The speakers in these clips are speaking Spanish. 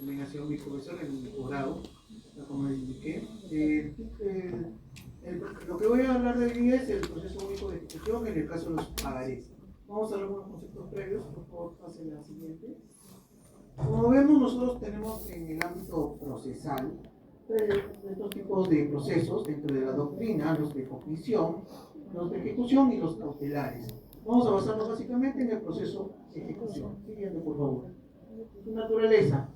también ha sido mi profesor en mi posgrado, como les indiqué. Lo que voy a hablar de hoy día es el proceso único de ejecución en el caso de los pagarés. Vamos a ver algunos conceptos previos, por favor, pase la siguiente. Como vemos, nosotros tenemos en el ámbito procesal estos tipos de procesos dentro de la doctrina, los de cognición, los de ejecución y los cautelares. Vamos a basarnos básicamente en el proceso de ejecución. Siguiente, por favor. Su naturaleza.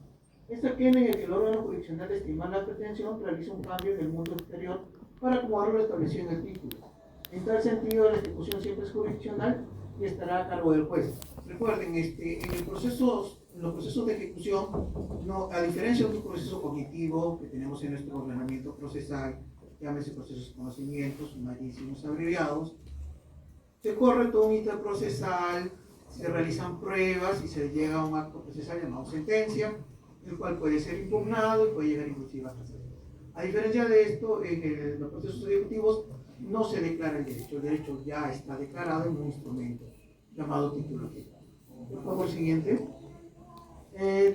Es aquel en el que el órgano jurisdiccional de estimar la pretensión realiza un cambio en el mundo exterior para acomodar lo establecido en el título. En tal sentido, la ejecución siempre es jurisdiccional y estará a cargo del juez. Recuerden, en los procesos de ejecución, no, a diferencia de un proceso cognitivo que tenemos en nuestro ordenamiento procesal, llámese procesos de conocimientos, sumarísimos abreviados, se corre todo un interprocesal, se realizan pruebas y se llega a un acto procesal llamado sentencia, el cual puede ser impugnado y puede llegar inclusive a casación. A diferencia de esto, en los procesos ejecutivos no se declara el derecho ya está declarado en un instrumento llamado título. Por favor, siguiente.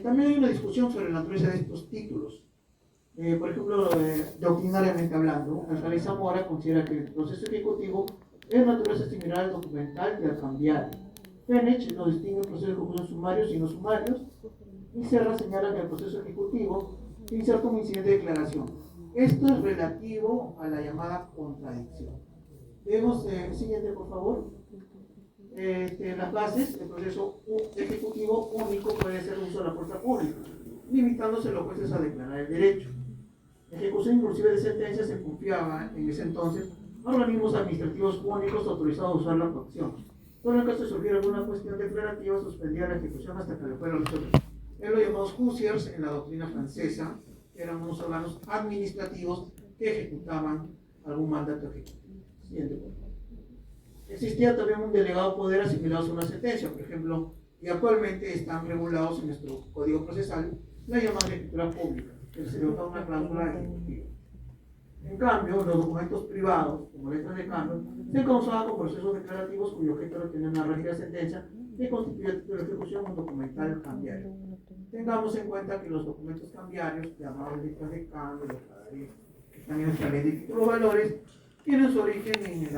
También hay una discusión sobre la naturaleza de estos títulos. Por ejemplo, doctrinariamente hablando, Alcalá y Zamora considera que el proceso ejecutivo es naturaleza similar al documental y al cambiario. Fenech lo distingue en procesos de ejecución sumarios y no sumarios, y Serra señala que el proceso ejecutivo inserta un incidente de declaración. Esto es relativo a la llamada contradicción. Vemos el siguiente, por favor. Las bases del proceso ejecutivo único puede ser uso de la fuerza pública, limitándose los jueces a declarar el derecho. La ejecución inclusive de sentencias se confiaba en ese entonces a organismos administrativos únicos autorizados a usar la coacción. Solo en caso de surgir alguna cuestión declarativa, suspendía la ejecución hasta que le fuera resuelta. Él lo llamó Hussiers en la doctrina francesa, que eran unos órganos administrativos que ejecutaban algún mandato ejecutivo. Siguiente punto. Existía también un delegado poder asimilado a una sentencia, por ejemplo, y actualmente están regulados en nuestro código procesal la llamada escritura pública, que se dota una cláusula ejecutiva. En cambio, los documentos privados, como letras de cambio, se causaban con procesos declarativos cuyo objeto era tener una rígida sentencia que constituye el título de ejecución un documental cambiario. Tengamos en cuenta que los documentos cambiarios, llamados letras de cambio, los pagarés, que están en nuestra ley de títulos valores, tienen su origen en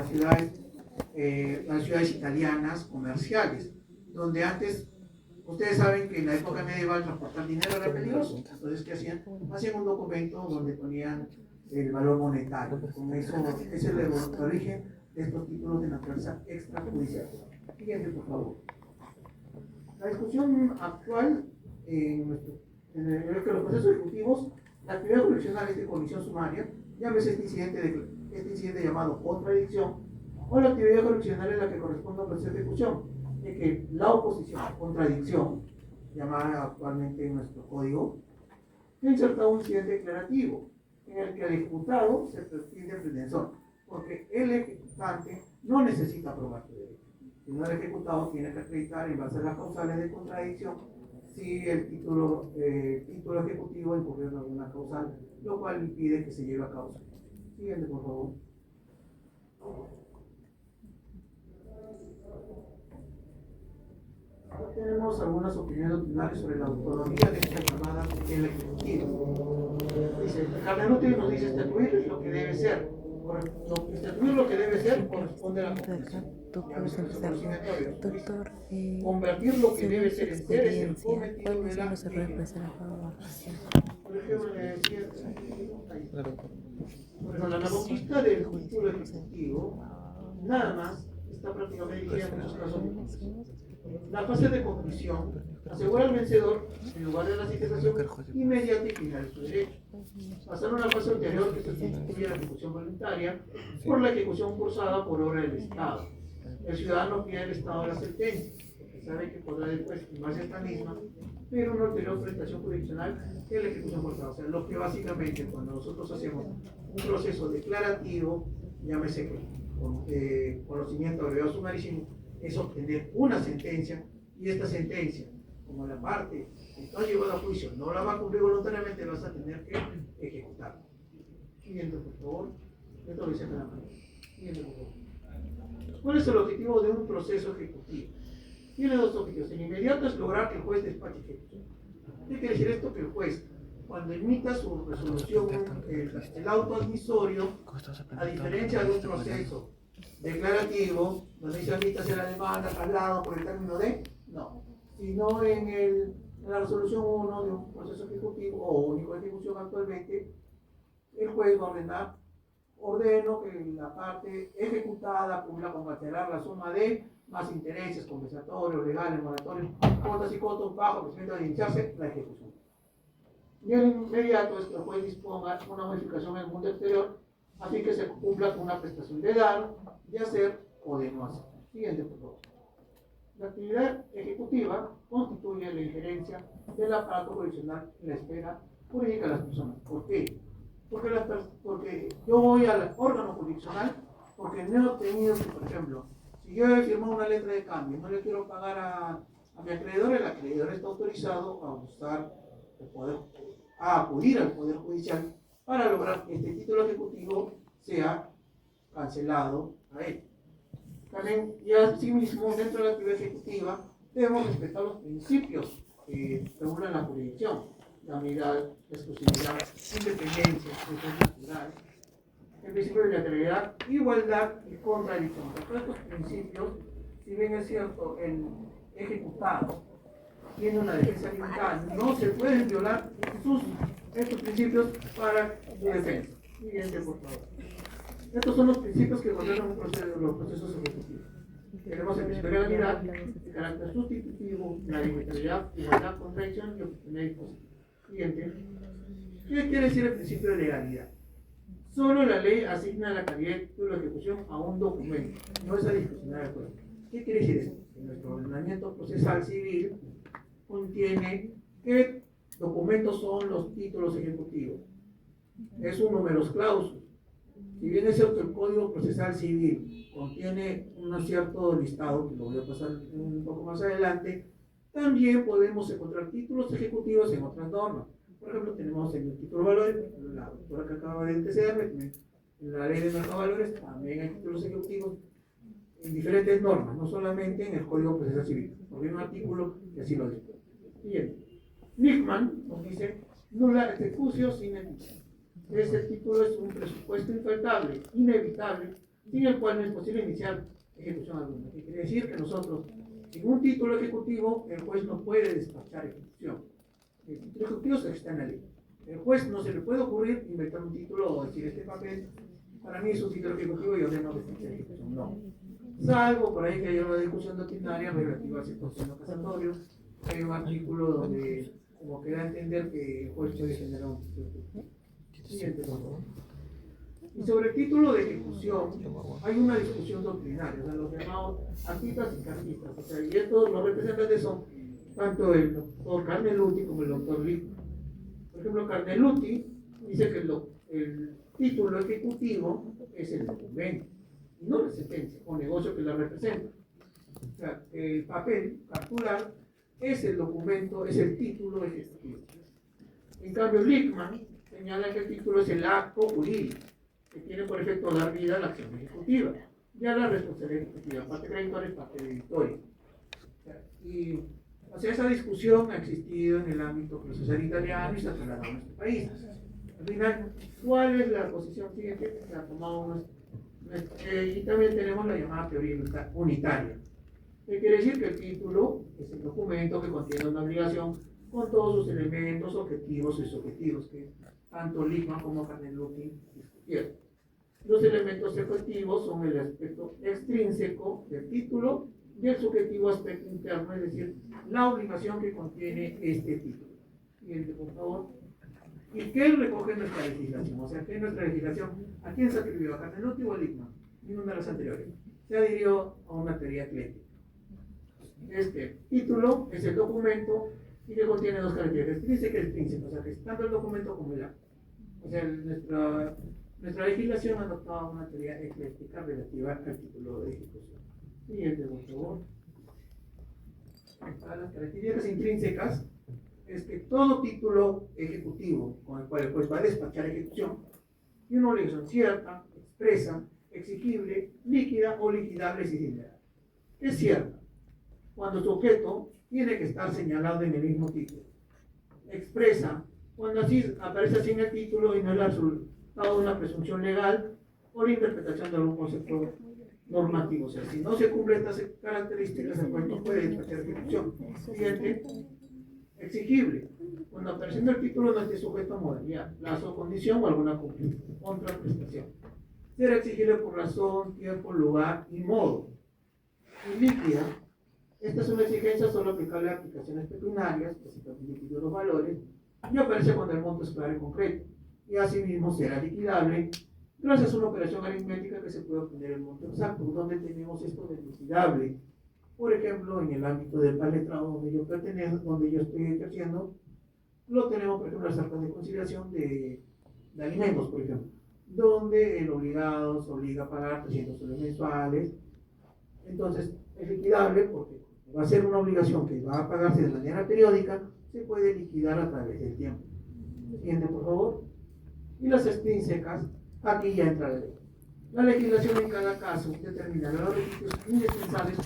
las ciudades italianas comerciales, donde antes, ustedes saben que en la época medieval transportar dinero era peligroso. Entonces, ¿qué hacían? Hacían un documento donde ponían el valor monetario. Con eso, ese es el origen de estos títulos de naturaleza extrajudicial. Siguiente, por favor. La discusión actual en los procesos ejecutivos, la actividad jurisdiccional es de comisión sumaria, llámese este incidente llamado contradicción, o la actividad jurisdiccional es la que corresponde al proceso de ejecución, de que la oposición, contradicción, llamada actualmente en nuestro código, se inserta un incidente declarativo, en el que el ejecutado se prescinde el pretensor, porque el ejecutante no necesita probar su derecho, sino el ejecutado tiene que acreditar en base a las causales de contradicción si el título ejecutivo incurrió en alguna causal, lo cual impide que se lleve a cabo. Siguiente, por favor. Acá tenemos algunas opiniones doctrinales sobre la autonomía de esta llamada el ejecutivo. Dice, Carneruti nos dice estatuir lo que debe ser. Estatuir lo que debe ser corresponde a la constitución. Convertir lo que debe ser en ser es el cometido de la por ejemplo, la conquista del título ejecutivo nada más está prácticamente dirigida en muchos casos. La fase de conclusión asegura al vencedor, en lugar de la citación inmediata y final de su derecho. Pasar a una fase anterior que sustituye la ejecución voluntaria por la ejecución cursada por obra del Estado. El ciudadano pide al Estado la sentencia, porque sabe que podrá después firmarse esta misma, pero una ulterior prestación jurisdiccional que la ejecución forzada. O sea, lo que básicamente cuando nosotros hacemos un proceso declarativo, llámese con conocimiento abreviado sumarísimo, es obtener una sentencia, y esta sentencia, como la parte que está llevada a juicio no la va a cumplir voluntariamente, vas a tener que ejecutarla. Siguiente, por favor. Esto lo dice la mano. Siguiente, por favor. ¿Cuál es el objetivo de un proceso ejecutivo? Tiene dos objetivos. El inmediato es lograr que el juez despache ejecución. ¿Qué quiere decir esto? Que el juez, cuando emita su resolución, el auto admisorio, a diferencia de un proceso declarativo, donde se admite hacer la demanda, traslado por el término de, no, sino en la resolución 1 de un proceso ejecutivo o único de ejecución actualmente, el juez va a ordenar, ordeno que la parte ejecutada cumpla con cancelar la suma de más intereses compensatorios, legales, moratorios, cuotas y costos bajo procedimiento de iniciarse la ejecución. Y el inmediato es que el juez disponga una modificación en el mundo exterior, así que se cumpla con una prestación de dar, de hacer o de no hacer. Siguiente, por favor. La actividad ejecutiva constituye la injerencia del aparato jurisdiccional en la esfera jurídica de las personas. ¿Por qué? Porque yo voy al órgano jurisdiccional porque no he tenido que, por ejemplo, si yo he firmado una letra de cambio, no le quiero pagar a mi acreedor, el acreedor está autorizado a buscar el poder, a acudir al Poder Judicial para lograr que este título ejecutivo sea cancelado a él. También, y asimismo, dentro de la actividad ejecutiva, debemos respetar los principios que regulan la jurisdicción: la unidad, la exclusividad, independencia, defensa natural, el principio de neutralidad, igualdad y contradicción. Todos estos principios, si bien es cierto, el ejecutado tiene una defensa limitada, no se pueden violar estos principios para su defensa. Siguiente, por favor. Estos son los principios que gobiernan los procesos ejecutivos. Tenemos el principio de legalidad, el carácter sustitutivo, la arbitrariedad, igualdad, contradicción y oportunidad dispositiva. Siguiente. ¿Qué quiere decir el principio de legalidad? Solo la ley asigna la calidad de título de ejecución a un documento, no es a discrecional del juez. ¿Qué quiere decir esto? Que nuestro ordenamiento procesal civil contiene qué documentos son los títulos ejecutivos. Es un numerus clausus. Si bien es cierto, el Código Procesal Civil contiene un cierto listado, que lo voy a pasar un poco más adelante, también podemos encontrar títulos ejecutivos en otras normas. Por ejemplo, tenemos en el título de valores, la doctora que acaba de antecederme, en la ley de mercado de valores también hay títulos ejecutivos en diferentes normas, no solamente en el Código Procesal Civil, porque hay un artículo que así lo dice. Bien, Lichtman nos dice nula execucio sin eficacia. Ese título es un presupuesto infaltable, inevitable, sin el cual no es posible iniciar ejecución alguna. ¿Qué quiere decir? Que nosotros, en un título ejecutivo, el juez no puede despachar ejecución. El título ejecutivo está en la ley. El juez no se le puede ocurrir inventar un título o decir: este papel para mí es un título ejecutivo y yo ordeno despachar ejecución. No. Salvo por ahí que haya una discusión doctrinaria relativa al circunstancias casatorio. Hay un artículo donde como que da a entender que el juez puede generar un título ejecutivo. Siguiente, por favor. Y sobre el título de ejecución hay una discusión doctrinaria, o sea, los llamados artistas y cartistas. O sea, y estos, los representantes son tanto el doctor Carneluti como el doctor Lichtman. Por ejemplo, Carneluti dice que el título ejecutivo es el documento, y no la sentencia o negocio que la representa. O sea, el papel capturar es el documento, es el título ejecutivo. En cambio, Lichtman señala que el título es el acto jurídico, que tiene por efecto dar vida a la acción ejecutiva, ya la responsabilidad ejecutiva, parte creditoria y parte debitoria. O sea, esa discusión ha existido en el ámbito procesal italiano y se ha trasladado a nuestro país. Al final, ¿cuál es la posición siguiente que ha tomado y también tenemos la llamada teoría unitaria? ¿Qué quiere decir? Que el título es el documento que contiene una obligación con todos sus elementos objetivos y subjetivos que tanto Lichtman como Carneluti discutieron. Los elementos efectivos son el aspecto extrínseco del título y el subjetivo aspecto interno, es decir, la obligación que contiene este título. Siguiente, por favor. ¿Y qué recoge nuestra legislación? O sea, ¿qué es nuestra legislación? ¿A quién se atribuyó? ¿A Carneluti o a Lichtman? Ninguna de las anteriores. Se adhirió a una teoría ecléctica. Este título es el documento y que contiene dos características: extrínseca y extrínseca, o sea, que es tanto el documento como el acto. O sea, nuestra legislación ha adoptado una teoría ecléctica relativa al título de ejecución. Siguiente, por favor. Para las características intrínsecas es que todo título ejecutivo con el cual el juez va a despachar ejecución tiene una obligación cierta, expresa, exigible, líquida o liquidable si se es cierta cuando su objeto tiene que estar señalado en el mismo título. expresa, cuando así aparece así en el título y no es el resultado de una presunción legal o la interpretación de algún concepto normativo. O sea, si no se cumplen estas características, el cuento puede traer ejecución. Siguiente, exigible. Cuando apareciendo el título no esté sujeto a modalidad, plazo, condición o alguna contraprestación. Será exigible por razón, tiempo, lugar y modo. Y líquida. Esta es una exigencia solo aplicable a aplicaciones pecuniarias, que se líquidos los valores, y aparece cuando el monto es claro y concreto. Y asimismo será liquidable gracias a una operación aritmética que se puede obtener el monto exacto, donde tenemos esto de liquidable. Por ejemplo, en el ámbito del letrado donde yo pertenezco, donde yo estoy ejerciendo, lo tenemos, por ejemplo, las actas de conciliación de alimentos, por ejemplo, donde el obligado se obliga a pagar 300 soles mensuales. Entonces, es liquidable porque va a ser una obligación que va a pagarse de manera periódica, se puede liquidar a través del tiempo. Siguiente, por favor. Y las extrínsecas, aquí ya entra la ley. La legislación en cada caso determinará los requisitos indispensables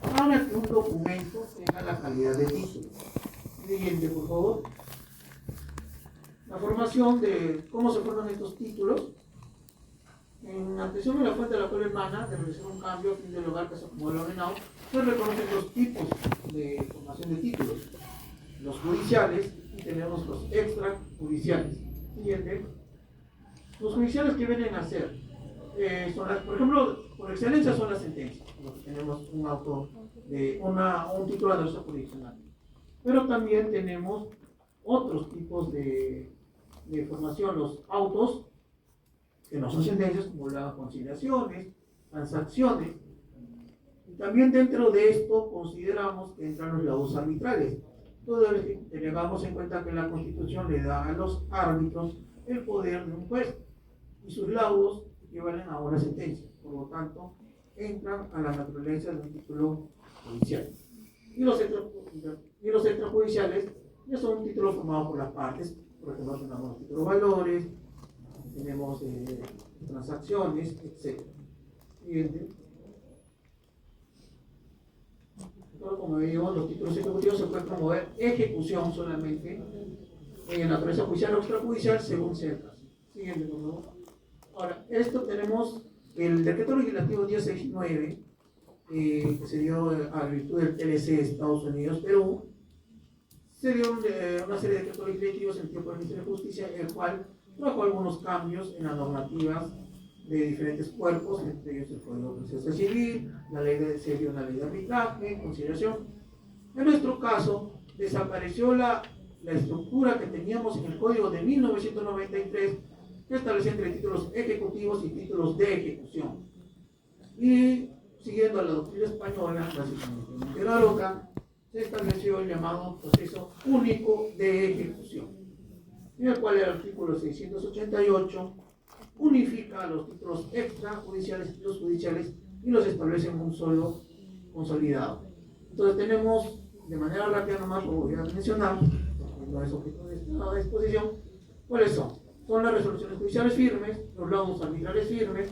para que un documento tenga la calidad de título. Siguiente, por favor. La formación de cómo se forman estos títulos. En atención a la fuente de la cual emana de realizar un cambio a fin de lograr que se acomode lo ordenado, se reconocen dos tipos de formación de títulos: los judiciales y tenemos los extrajudiciales. Siguiente. Los judiciales que vienen a ser, son por ejemplo, por excelencia son las sentencias, porque tenemos un auto de un título de derecho jurisdiccional. Pero también tenemos otros tipos de formación, los autos, que no son sentencias, como las conciliaciones, transacciones. Y también dentro de esto consideramos que entran los laudos arbitrales. Todo lo que tengamos en cuenta que la Constitución le da a los árbitros el poder de un juez y sus laudos equivalen a una sentencia. Por lo tanto, entran a la naturaleza de un título judicial. Y los extrajudiciales ya son un título formado por las partes. Por ejemplo, tenemos los títulos valores, tenemos transacciones, etc. Siguiente. Como digo, los títulos ejecutivos se pueden promover ejecución solamente en la naturaleza judicial o extrajudicial según sea el caso. Siguiente, por favor. Ahora, esto tenemos el decreto legislativo 1069, que se dio a virtud del TLC Estados Unidos-Perú. Se dio una serie de decretos legislativos en el tiempo del Ministerio de Justicia, el cual trajo algunos cambios en las normativas de diferentes cuerpos, entre ellos el Código de Proceso Civil, la ley de una ley de arbitraje, conciliación. En nuestro caso, desapareció la estructura que teníamos en el Código de 1993, que establecía entre títulos ejecutivos y títulos de ejecución. Y siguiendo la doctrina española, básicamente de la ROCA, se estableció el llamado proceso único de ejecución, en el cual el artículo 688 unifica los títulos extrajudiciales y los judiciales y los establece en un solo consolidado. Entonces tenemos, de manera rápida nomás lo voy a mencionar, porque no es objeto de esta exposición, ¿cuáles son? Son las resoluciones judiciales firmes, los laudos arbitrales firmes,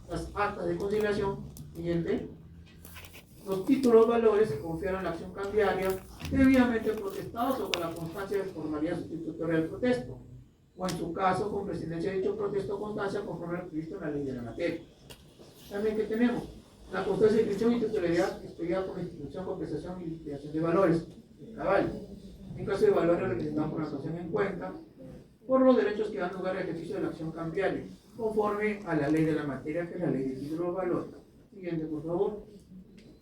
las actas de conciliación, siguiente. Los títulos valores se confieren a la acción cambiaria debidamente protestados o con la constancia de formalidad sustitutoria del protesto, o en su caso con presidencia de dicho protesto o constancia conforme al previsto en la ley de la materia. También que tenemos la constancia de inscripción y titularidad expedida por la institución, compensación y liquidación de valores, el cabal. En caso de valores representados por la actuación en cuenta, por los derechos que dan lugar al ejercicio de la acción cambiaria, conforme a la ley de la materia, que es la ley de títulos valores. Siguiente, por favor.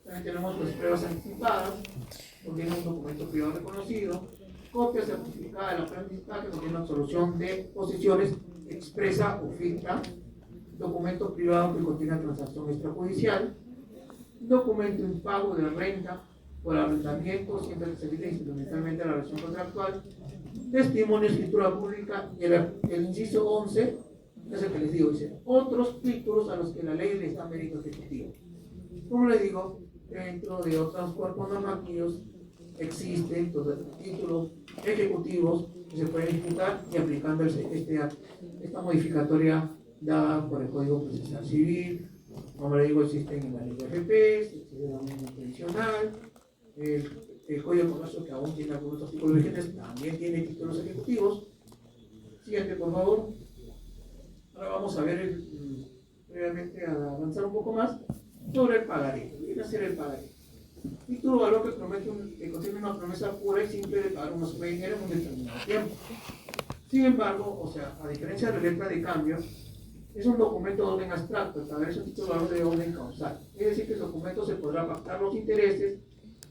También tenemos las pruebas anticipadas, contiene un documento privado reconocido, copia certificada de la prueba anticipada que contiene absolución de posiciones expresa o ficta, documento privado que contiene transacción extrajudicial, documento impago de renta por arrendamiento, siempre que se evite instrumentalmente la relación contractual, testimonio, escritura pública, y el inciso 11 es el que les digo, dice, otros títulos a los que la ley les da mérito ejecutivo. Como les digo, dentro de otros cuerpos normativos existen títulos ejecutivos que se pueden ejecutar y aplicando esta modificatoria dada por el Código Procesal Civil. Como les digo, existen en la ley de RP, existe en la ley tradicional, el Código de Comercio, que aún tiene algunos artículos vigentes, también tiene títulos ejecutivos. Siguiente, por favor. Ahora vamos a ver, previamente, a avanzar un poco más sobre el pagaré. ¿Qué viene a ser el pagaré? Título valor que contiene una promesa pura y simple de pagar una suma de dinero en un determinado tiempo. Sin embargo, o sea, a diferencia de la letra de cambio, es un documento de orden abstracto. El pagaré es un título valor de orden causal. Es decir, que el documento se podrá pactar los intereses,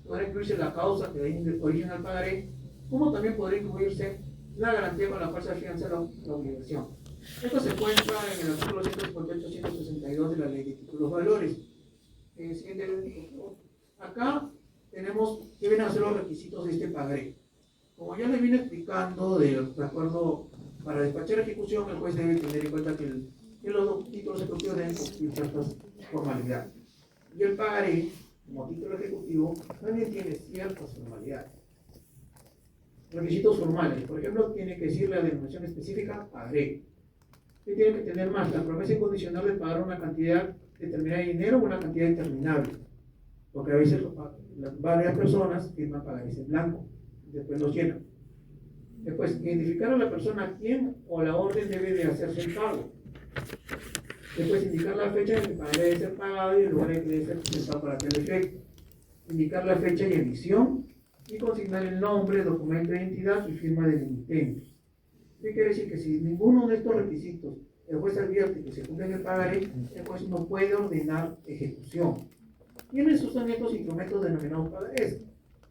podrá incluirse la causa que da origen al pagaré, como también podrá incluirse la garantía con la cual se afianza la obligación. Esto se encuentra en el artículo 158-162 de la Ley de Títulos Valores. Acá tenemos que vienen a ser los requisitos de este pagaré. Como ya les vine explicando, de acuerdo, para despachar ejecución, el juez debe tener en cuenta que los títulos ejecutivos deben cumplir ciertas formalidades. Y el pagaré, como título ejecutivo, también tiene ciertas formalidades. Requisitos formales, por ejemplo, tiene que decir la denominación específica pagaré. ¿Qué tiene que tener más? La promesa incondicional de pagar una cantidad determinada de dinero o una cantidad interminable. Porque a veces varias personas firman pagarés en blanco, después los llenan. Después, identificar a la persona a quién o la orden debe de hacerse el pago. Después, indicar la fecha en que el pagaré debe ser pagado y el lugar en que debe ser presentado para tal efecto. Indicar la fecha y emisión y consignar el nombre, documento de identidad y firma del emitente. ¿Qué quiere decir? Que si ninguno de estos requisitos el juez advierte que se cumple en el pagaré, el juez no puede ordenar ejecución. Tienen sus también estos instrumentos denominados pagarés,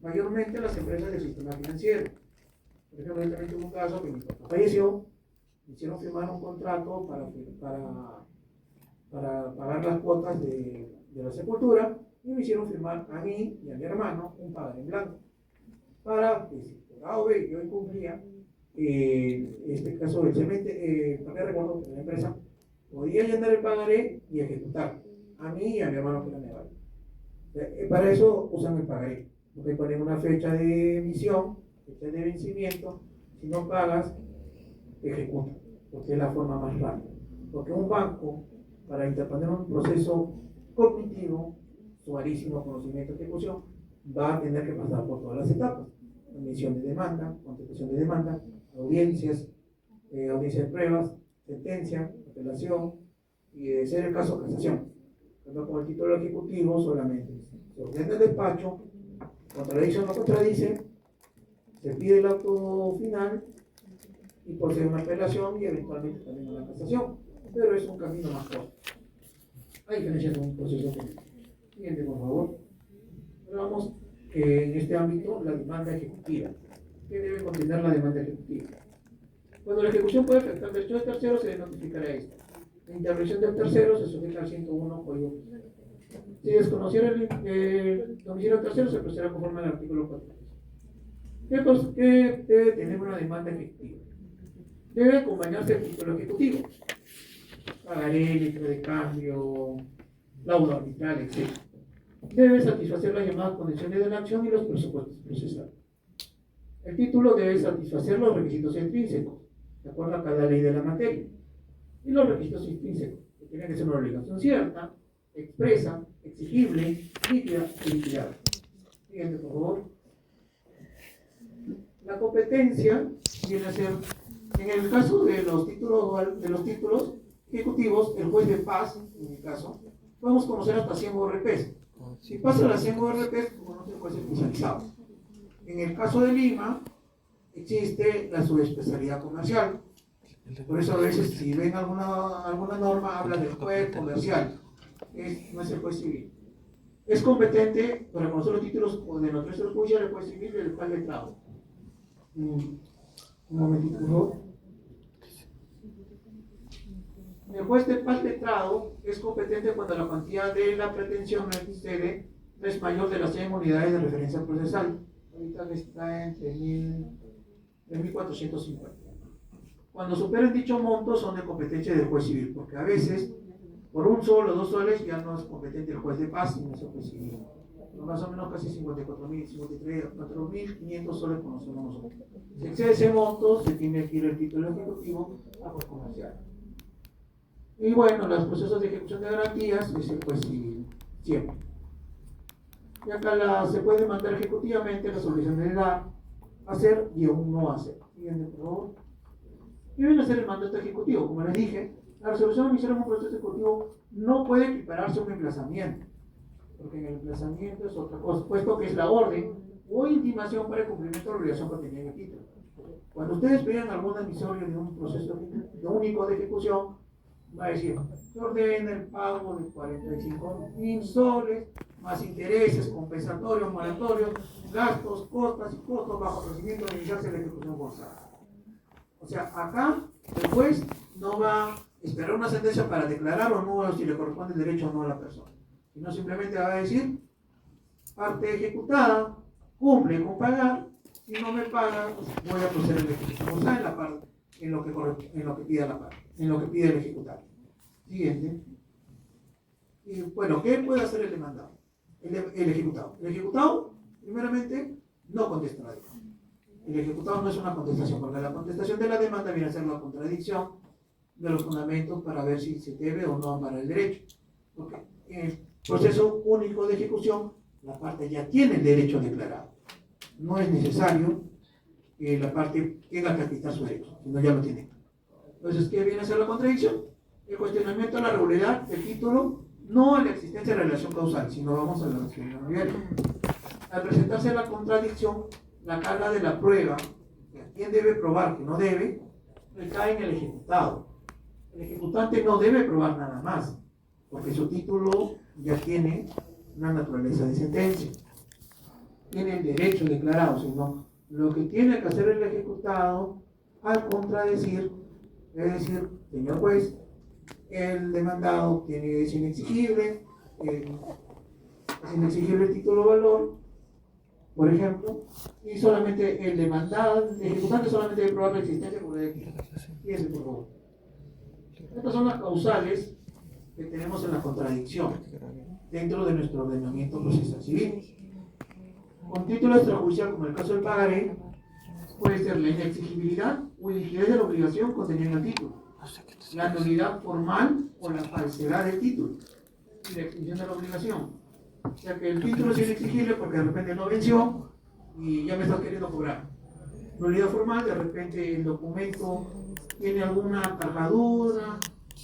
mayormente las empresas del sistema financiero. Por ejemplo, yo también tuve un caso que mi papá falleció, me hicieron firmar un contrato para pagar las cuotas de la sepultura y me hicieron firmar a mí y a mi hermano un pagaré en blanco. Para que si por A o B yo incumplía, este caso del también recuerdo que la empresa podía llenar el pagaré y ejecutar a mí y a mi hermano que era Neval. Para eso usan el pagaré, porque ponen una fecha de emisión, fecha de vencimiento. Si no pagas, ejecuta, porque es la forma más rápida. Porque un banco, para interponer un proceso cognitivo, suarísimo conocimiento de ejecución, va a tener que pasar por todas las etapas: emisión de demanda, contestación de demanda, audiencias, audiencia de pruebas, sentencia, apelación y, de ser el caso, casación. Pero con el título ejecutivo solamente se ordena el despacho, contradice o no contradice, se pide el auto final y procede a una apelación y eventualmente también a la casación. Pero es un camino más corto, a diferencia de un proceso penal. Siguiente, por favor. Ahora vamos en este ámbito la demanda ejecutiva. ¿Qué debe contener la demanda ejecutiva? Cuando la ejecución puede afectar derechos de terceros, se le notificará esto. La intervención del tercero se sujeta al 101 Código Penal. Si desconociera el domicilio del tercero, se procederá conforme al artículo 4. ¿Qué debe tener una demanda ejecutiva? Debe acompañarse el título ejecutivo: pagaré, letra de cambio, laudo arbitral, etc. Debe satisfacer las llamadas condiciones de la acción y los presupuestos procesales. El título debe satisfacer los requisitos intrínsecos, de acuerdo a cada ley de la materia. Y los requisitos intrínsecos, que tienen que ser una obligación cierta, expresa, exigible, líquida y liquidable. Siguiente, por favor. La competencia viene a ser, en el caso de los títulos ejecutivos, el juez de paz, en mi caso, podemos conocer hasta 100 ORPs. Si pasa las 100 ORPs, conoce el juez especializado. En el caso de Lima, existe la subespecialidad comercial. Por eso a veces, si ven alguna norma, habla del juez comercial. No es el juez civil. Es competente para conocer los títulos de los registros judiciales, el juez civil y el juez letrado. Un momentito, por favor. El juez de paz letrado es competente cuando la cuantía de la pretensión no es mayor de las 100 unidades de referencia procesal. Ahorita está entre 1.450. Cuando superen dicho monto, son de competencia del juez civil, porque a veces, por un sol o 2 soles, ya no es competente el juez de paz, sino es el juez civil. Pero más o menos casi 54.000, 4.500 soles conocemos nosotros. Si excede ese monto, se tiene que ir el título ejecutivo a juez comercial. Y bueno, los procesos de ejecución de garantías es el juez civil, siempre. Y acá se puede mandar ejecutivamente las obligaciones de dar, hacer y aún no hacer. Siguiente, por favor. Y viene a ser el mandato ejecutivo. Como les dije, la resolución emitida en un proceso ejecutivo no puede equipararse a un emplazamiento, porque en el emplazamiento es otra cosa, puesto que es la orden o intimación para el cumplimiento de la obligación contenida en el título. Cuando ustedes vean algún emisorio de un proceso único de ejecución, va a decir, se ordena el pago de 45.000 soles, más intereses, compensatorios, moratorios, gastos, costas y costos bajo procedimiento de iniciarse la ejecución forzada. O sea, acá el juez no va a esperar una sentencia para declarar o no si le corresponde el derecho o no a la persona, sino simplemente va a decir, parte ejecutada, cumple con pagar, si no me paga, pues voy a proceder a la ejecución forzada en la parte, en lo que pide la parte, en lo que pide el ejecutado. Siguiente. Y bueno, ¿qué puede hacer el demandado? El ejecutado. El ejecutado, primeramente, no contesta la demanda. El ejecutado no es una contestación, porque la contestación de la demanda viene a ser la contradicción de los fundamentos para ver si se debe o no amparar el derecho. Porque en el proceso único de ejecución, la parte ya tiene el derecho declarado. No es necesario que la parte tenga que quitar su derecho, sino ya lo tiene. Entonces, ¿qué viene a ser la contradicción? El cuestionamiento a la regularidad del título, no a la existencia de relación causal, sino vamos a la relación nivel. Al presentarse la contradicción, la carga de la prueba, ¿quién debe probar que no debe? Recae en el ejecutado. El ejecutante no debe probar nada más, porque su título ya tiene una naturaleza de sentencia. Tiene el derecho declarado, sino lo que tiene que hacer el ejecutado al contradecir, es decir, señor juez, el demandado es inexigible el título valor, por ejemplo, y solamente el demandado, el ejecutante solamente debe probar la existencia de fíjense por favor. Estas son las causales que tenemos en la contradicción dentro de nuestro ordenamiento procesal civil. Con título extrajudicial, como el caso del pagaré, puede ser la inexigibilidad o ilegibilidad de la obligación contenida en el título, la nulidad formal o la falsedad del título y la extinción de la obligación. O sea que el título es inexigible porque de repente no venció y ya me estás queriendo cobrar. Nulidad formal, de repente el documento tiene alguna cargadura,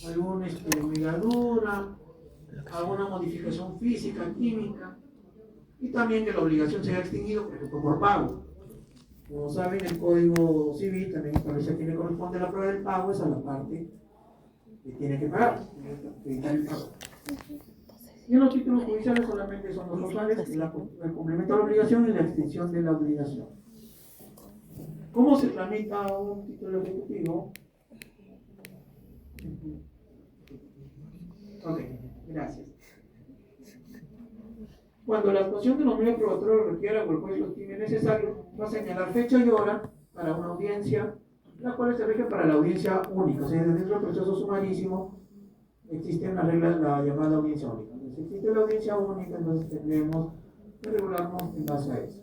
alguna ligadura, alguna modificación física, química, y también que la obligación se haya extinguido, por ejemplo, por pago. Como saben, el Código Civil también establece a quién le corresponde la prueba del pago, es a la parte que tiene que pagar, tiene que el pago. Y en los títulos judiciales solamente son los causales, el complemento de la obligación y la extinción de la obligación. ¿Cómo se tramita un título ejecutivo? Ok, gracias. Cuando la actuación de los medios probatorios lo requiera o el juez lo estime necesario, va a señalar fecha y hora para una audiencia, las cuales se rigen para la audiencia única. O sea, dentro del proceso sumarísimo existe una regla, la llamada audiencia única. Si existe la audiencia única, entonces tendremos que regularnos en base a eso.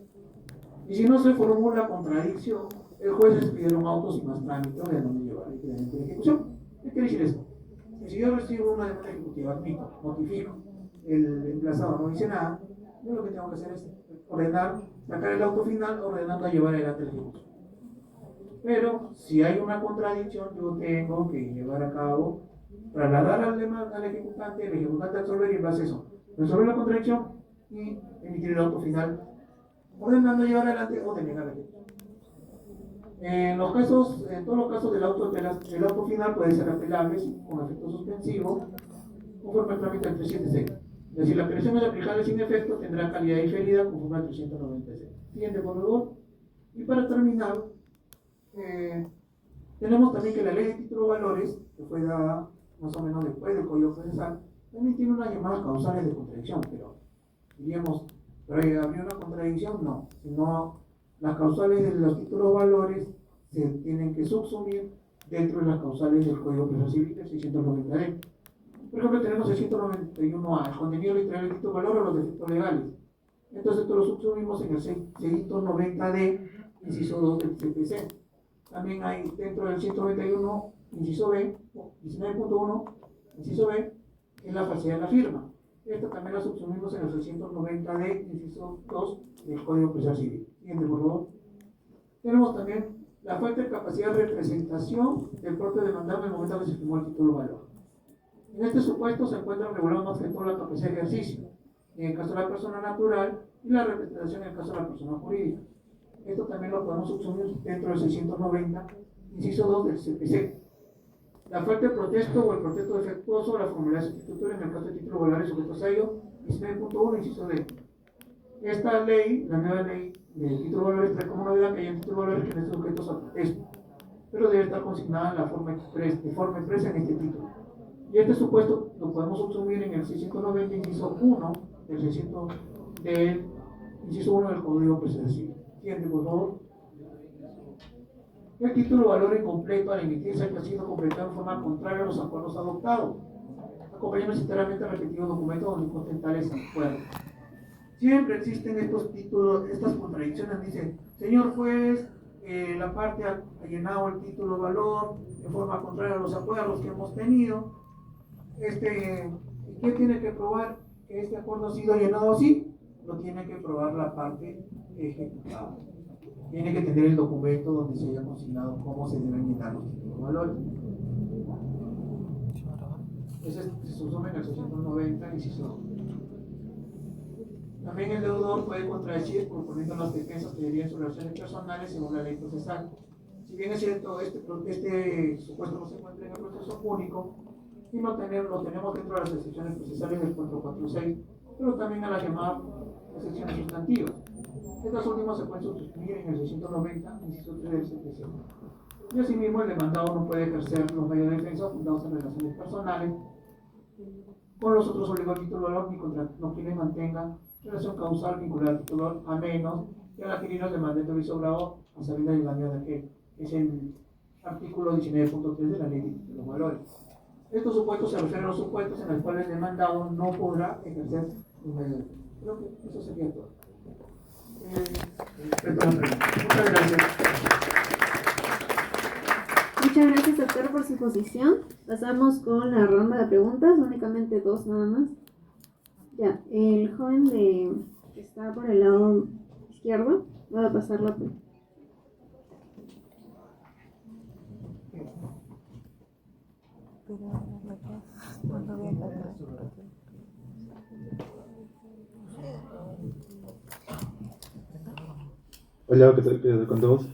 Y si no se formula contradicción, el juez expide un auto sin más trámite de donde llevar liquidamente la ejecución. ¿Qué quiere decir esto? Que si yo recibo una demanda ejecutiva, admito, notifico, el emplazado no dice nada, yo lo que tengo que hacer es ordenar, sacar el auto final ordenando a llevar adelante la ejecución. Pero si hay una contradicción, yo tengo que llevar a cabo, trasladar al ejecutante, el ejecutante absolver y en base a eso, resolver la contradicción y emitir el auto final, ordenando llevar adelante o denegar la ejecución. En todos los casos del el auto final puede ser apelable con efecto suspensivo, conforme al trámite del 376. Es decir, la apelación es aplicable sin efecto, tendrá calidad diferida conforme al 396. Siguiente, por favor. Y para terminar, tenemos también que la ley de título valores, que fue dada más o menos después del Código Procesal, también tiene unas llamadas causales de contradicción, pero diríamos, ¿pero habría una contradicción? No, sino las causales de los títulos valores se tienen que subsumir dentro de las causales del Código Procesal Civil del 690D. Por ejemplo, tenemos el 191A, el contenido literal del título valor o los defectos legales. Entonces, esto lo subsumimos en el 690D, inciso 2 del CPC. También hay dentro del 191, inciso B, 19.1, inciso B, que es la falsedad de la firma. Esta también la subsumimos en el 690D, inciso 2 del Código Procesal Civil. Siguiente, por favor. Tenemos también la falta de capacidad de representación del propio demandado en el momento que se firmó el título de valor. En este supuesto se encuentran regulados más que todo la capacidad de ejercicio, en el caso de la persona natural, y la representación en el caso de la persona jurídica. Esto también lo podemos subsumir dentro del 690, inciso 2 del CPC. La falta de protesto o el protesto defectuoso o la formalidad sustitutoria en el caso de título de valores sujetos a ello, 19.1, inciso D. Esta ley, la nueva ley del título de valores, trae como novedad que hay un título de valores que no estén sujetos a protesto, pero debe estar consignada en la forma expresa, de forma expresa en este título. Y este supuesto lo podemos subsumir en el 690, inciso 1 del inciso 1 del Código Procesal Civil. Siguiente, por favor. El título de valor incompleto al emitirse que ha sido completado en forma contraria a los acuerdos adoptados, acompañamos enteramente al repetido documento donde consten tales acuerdos. Siempre existen estos títulos, estas contradicciones. Dice, señor juez, la parte ha llenado el título de valor de forma contraria a los acuerdos que hemos tenido. ¿Y qué tiene que probar que este acuerdo ha sido llenado así? Lo tiene que probar la parte ejecutada. Tiene que tener el documento donde se haya consignado cómo se deben llenar los títulos de valores. Ese se subsume en el 690, inciso 2. También el deudor puede contradecir proponiendo las defensas que deriven sus relaciones personales según la ley procesal. Si bien es cierto, este supuesto no se encuentra en el proceso único, y lo tenemos dentro de las excepciones procesales del 446, pero también a las llamadas excepciones sustantivas. Estas últimas se pueden sustituir en el 690, inciso 3 del CPC. Y asimismo, el demandado no puede ejercer los medios de defensa fundados en relaciones personales con los otros obligados al título de valor ni contra quienes mantengan relación causal vinculada al título de valor, a menos que el adquirido de mandato sobrado a sabienda del daño de aquel, que es el artículo 19.3 de la ley de los valores. Estos supuestos se refieren a los supuestos en los cuales el demandado no podrá ejercer un medio de defensa. Creo que eso sería todo. Muchas gracias. Muchas gracias, doctor, por su exposición. Pasamos con la ronda de preguntas, únicamente 2 nada más. Ya, el joven que está por el lado izquierdo, voy a pasar la pregunta. Hola, ¿qué tal con todos?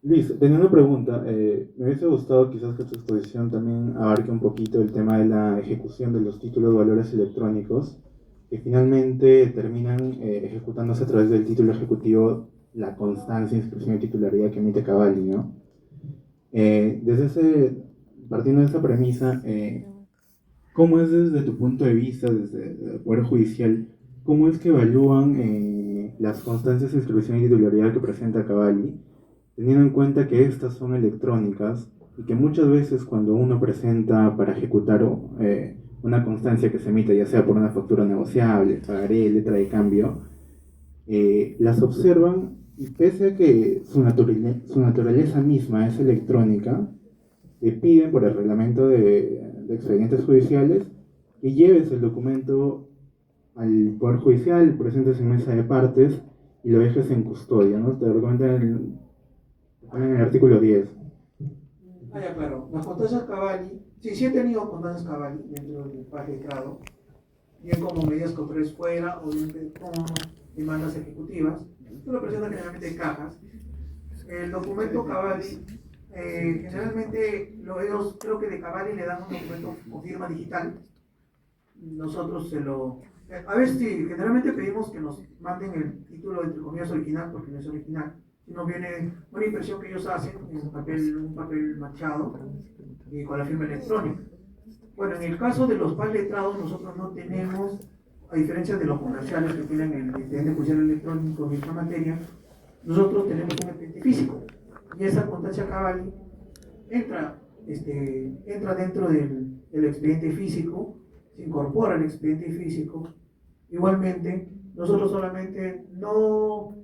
Luis, tenía una pregunta. Me hubiese gustado quizás que tu exposición también abarque un poquito el tema de la ejecución de los títulos de valores electrónicos, que finalmente terminan ejecutándose a través del título ejecutivo, la constancia de inscripción de titularidad que emite Cavalli, ¿no? Partiendo de esa premisa, ¿cómo es desde tu punto de vista, desde el Poder Judicial, cómo es que evalúan las constancias de inscripción y titularidad que presenta Cavalli, teniendo en cuenta que estas son electrónicas y que muchas veces cuando uno presenta para ejecutar una constancia que se emite, ya sea por una factura negociable, pagaré, letra de cambio, las observan y pese a que su naturaleza misma es electrónica, le piden por el reglamento de expedientes judiciales que lleves el documento al Poder Judicial, presentes en mesa de partes y lo dejes en custodia, ¿no? Te lo recomiendan en el artículo 10. Ya, claro. Las constancias Cavalli, sí he tenido constancias Cavalli dentro del PAS letrado, bien como medidas cautelares fuera o bien como demandas ejecutivas. Esto lo presentan generalmente en cajas. El documento Cavalli, generalmente ellos creo que de Cavalli le dan un documento con firma digital. Nosotros a ver si generalmente pedimos que nos manden el título entre comillas original, porque no es original, sino viene una impresión que ellos hacen en un papel manchado y con la firma electrónica. Bueno, en el caso de los PAS letrados, nosotros no tenemos, a diferencia de los comerciales que tienen el expediente judicial electrónico en esta materia, nosotros tenemos un expediente físico y esa constancia Cavalli entra dentro del expediente físico, se incorpora al expediente físico. Igualmente, nosotros solamente no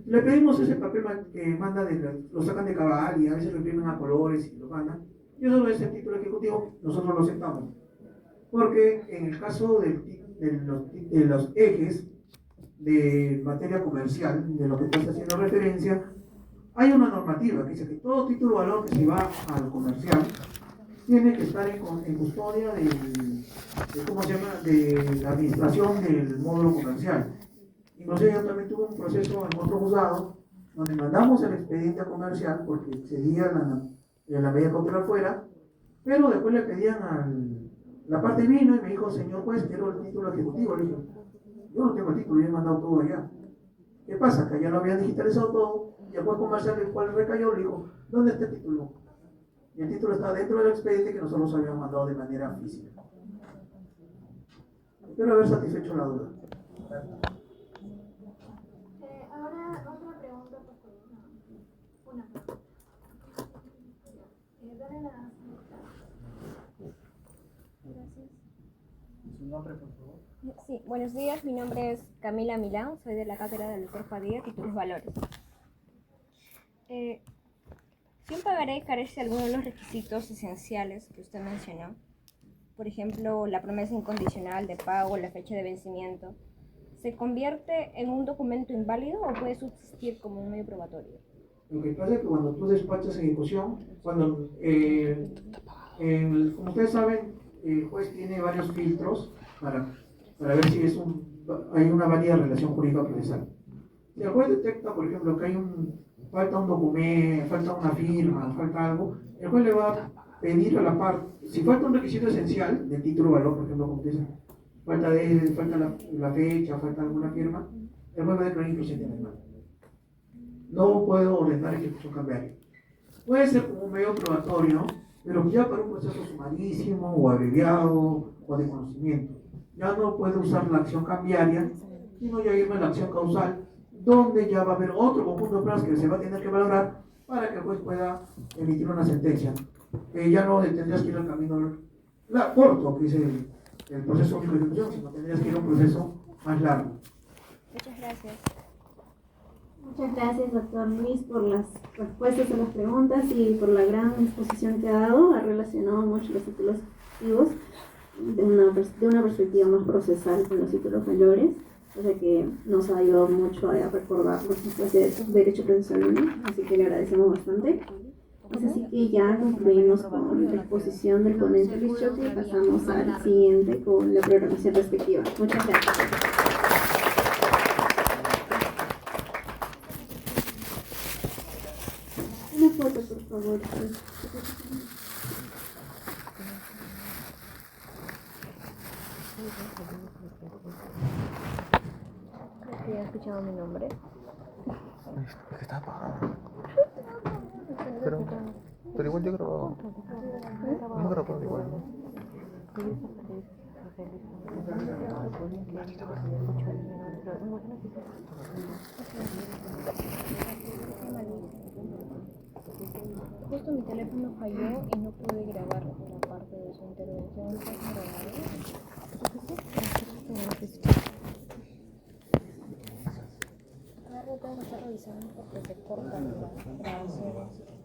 le pedimos ese papel que manda, lo sacan de Cavalli, a veces lo imprimen a colores y lo mandan, y eso es el título ejecutivo, nosotros lo aceptamos. Porque en el caso de los ejes de materia comercial, de lo que tú estás haciendo referencia, hay una normativa que dice que todo título de valor que se va al comercial tiene que estar en custodia ¿cómo se llama?, de la administración del módulo comercial. Inclusive yo también tuve un proceso en otro juzgado donde mandamos el expediente a comercial porque excedía la medida cautelar fuera, pero después le pedían la parte vino y me dijo, señor juez, quiero el título ejecutivo. Le dije, yo no tengo el título, yo he mandado todo allá. ¿Qué pasa? Que allá lo habían digitalizado todo y el juez comercial, el cual recayó, le dijo, ¿dónde está el título? Y el título está dentro del expediente que nosotros habíamos mandado de manera física. Espero haber satisfecho la duda. Ahora otra pregunta, por favor. Una pregunta. Dale la... Gracias. ¿Su nombre, por favor? Sí, buenos días, mi nombre es Camila Milán, soy de la cátedra del doctor Padilla, Títulos Valores. Si un pagaré carece de alguno de los requisitos esenciales que usted mencionó, por ejemplo, la promesa incondicional de pago, la fecha de vencimiento, ¿se convierte en un documento inválido o puede subsistir como un medio probatorio? Lo que pasa es que cuando tú despachas ejecución, como ustedes saben, el juez tiene varios filtros para ver si hay una válida relación jurídica procesal. Si el juez detecta, por ejemplo, que falta un documento, falta una firma, falta algo, el juez le va a pedir a la parte, si falta un requisito esencial del título de valor, por ejemplo, como dice, falta la fecha, falta alguna firma, el juez va a declarar improcedente en el mal. No puedo ordenar ejecución cambiaria. Puede ser como un medio probatorio, pero ya para un proceso sumarísimo o abreviado o de conocimiento. Ya no puedo usar la acción cambiaria, sino ya irme a la acción causal, donde ya va a haber otro conjunto de pruebas que se va a tener que valorar para que el juez pueda emitir una sentencia. Ya no tendrías que ir al camino corto, que es el proceso único de ejecución, sino tendrías que ir a un proceso más largo. Muchas gracias. Muchas gracias, doctor Luis, por las respuestas a las preguntas y por la gran exposición que ha dado. Ha relacionado mucho los títulos activos de una perspectiva más procesal con los títulos valores, o sea que nos ha ayudado mucho a recordar los títulos de derecho procesal 1, así que le agradecemos bastante. Es así que ya concluimos con la exposición del ponente Luis Choque y pasamos al siguiente con la programación respectiva. Muchas gracias. Una foto, por favor. Creo que ya he escuchado mi nombre. Es que está apagado. Pero igual yo grababa. No grababa igual, ¿no? Justo mi teléfono falló y no pude grabar la parte de su intervención. ¿Puedes grabarlo? Ahora tengo que estar revisando porque se cortan las grabaciones.